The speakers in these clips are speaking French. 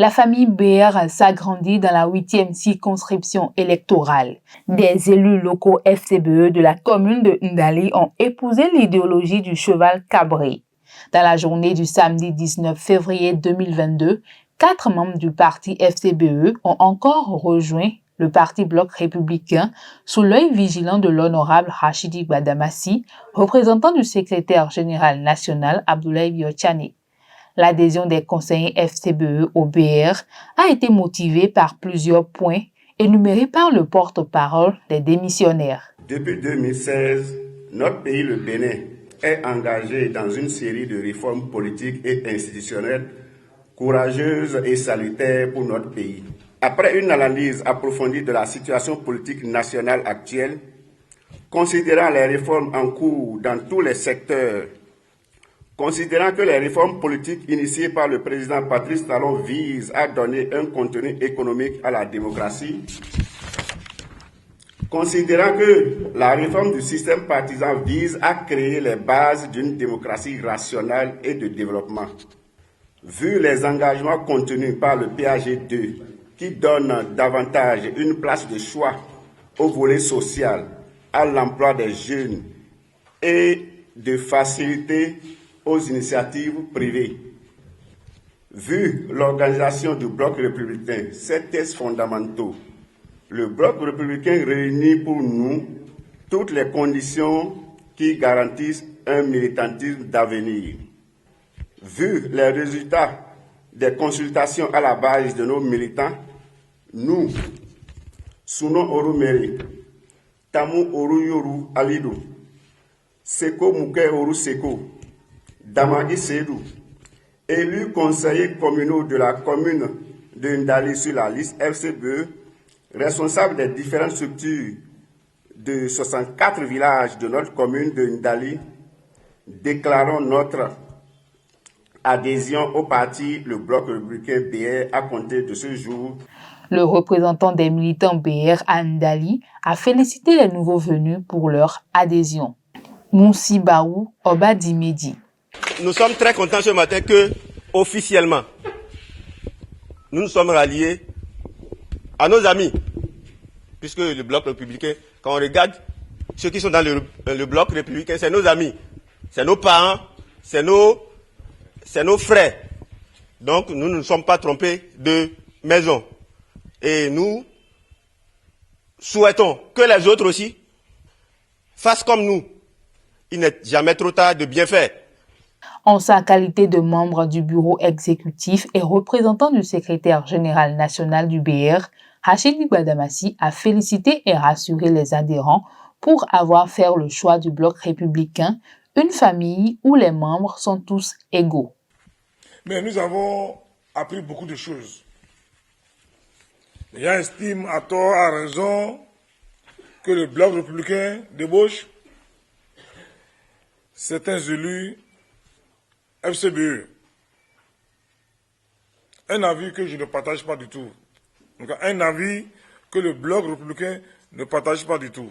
La famille BR s'agrandit dans la 8e circonscription électorale. Des élus locaux FCBE de la commune de Ndali ont épousé l'idéologie du cheval cabré. Dans la journée du samedi 19 février 2022, 4 membres du parti FCBE ont encore rejoint le parti Bloc républicain sous l'œil vigilant de l'honorable Rachidi Gbadamassi, représentant du secrétaire général national Abdoulaye Biotchane. L'adhésion des conseillers FCBE au BR a été motivée par plusieurs points énumérés par le porte-parole des démissionnaires. Depuis 2016, notre pays, le Bénin, est engagé dans une série de réformes politiques et institutionnelles courageuses et salutaires pour notre pays. Après une analyse approfondie de la situation politique nationale actuelle, considérant les réformes en cours dans tous les secteurs, considérant que les réformes politiques initiées par le président Patrice Talon visent à donner un contenu économique à la démocratie, considérant que la réforme du système partisan vise à créer les bases d'une démocratie rationnelle et de développement, vu les engagements contenus par le PAG2 qui donne davantage une place de choix au volet social, à l'emploi des jeunes et de faciliter aux initiatives privées. Vu l'organisation du Bloc républicain, ses textes fondamentaux, le Bloc républicain réunit pour nous toutes les conditions qui garantissent un militantisme d'avenir. Vu les résultats des consultations à la base de nos militants, nous, Souno Orumere, Tamu Oru Yoru Alidou, Seko Mouké Oru Seko, Damagi Sedou, élus conseillers communaux de la commune de Ndali sur la liste FCBE, responsables des différentes structures de 64 villages de notre commune de Ndali, déclarons notre adhésion au parti le Bloc républicain BR à compter de ce jour. Le représentant des militants BR à Ndali a félicité les nouveaux venus pour leur adhésion. Moussi Baou Obadimedi. Nous sommes très contents ce matin que, officiellement, nous nous sommes ralliés à nos amis, puisque le Bloc républicain, quand on regarde ceux qui sont dans le Bloc républicain, c'est nos amis, c'est nos parents, c'est nos frères. Donc nous ne nous sommes pas trompés de maison. Et nous souhaitons que les autres aussi fassent comme nous. Il n'est jamais trop tard de bien faire. En sa qualité de membre du bureau exécutif et représentant du secrétaire général national du BR, Rachidi Gbadamassi a félicité et rassuré les adhérents pour avoir fait le choix du Bloc républicain, une famille où les membres sont tous égaux. Mais nous avons appris beaucoup de choses. Les gens estiment à tort, à raison, que le Bloc républicain débauche certains élus FCBE. Un avis que je ne partage pas du tout. Donc, un avis que le Bloc républicain ne partage pas du tout.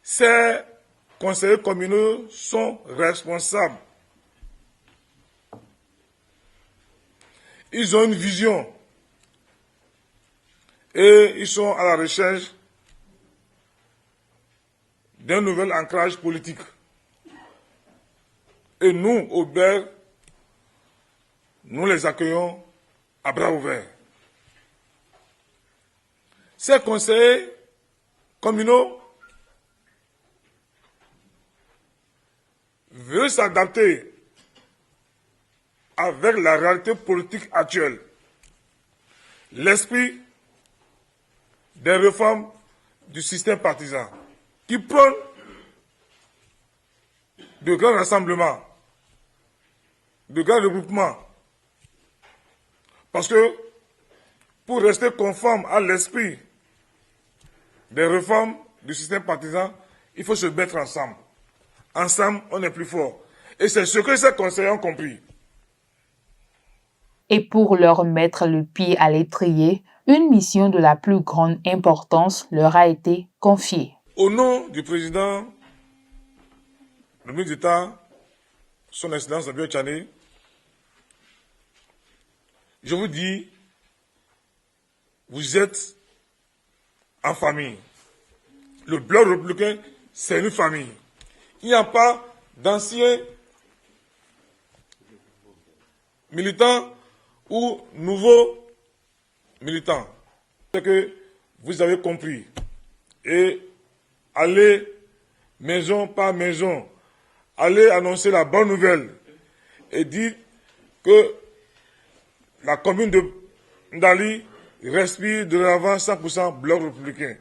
Ces conseillers communaux sont responsables. Ils ont une vision et ils sont à la recherche d'un nouvel ancrage politique. Et nous, au BER, nous les accueillons à bras ouverts. Ces conseillers communaux veulent s'adapter avec la réalité politique actuelle, l'esprit des réformes du système partisan, qui prône de grands rassemblements, de grands regroupements. Parce que pour rester conforme à l'esprit des réformes du système partisan, il faut se mettre ensemble. Ensemble, on est plus fort. Et c'est ce que ces conseillers ont compris. Et pour leur mettre le pied à l'étrier, une mission de la plus grande importance leur a été confiée. Au nom du président, le ministre d'État, son Excellence Biotchane, je vous dis, vous êtes en famille. Le bloc républicain, c'est une famille. Il n'y a pas d'anciens militants ou nouveaux militants. C'est que vous avez compris. Et allez, maison par maison, allez annoncer la bonne nouvelle et dites que la commune de Ndali respire de l'avant 100% bloc républicain.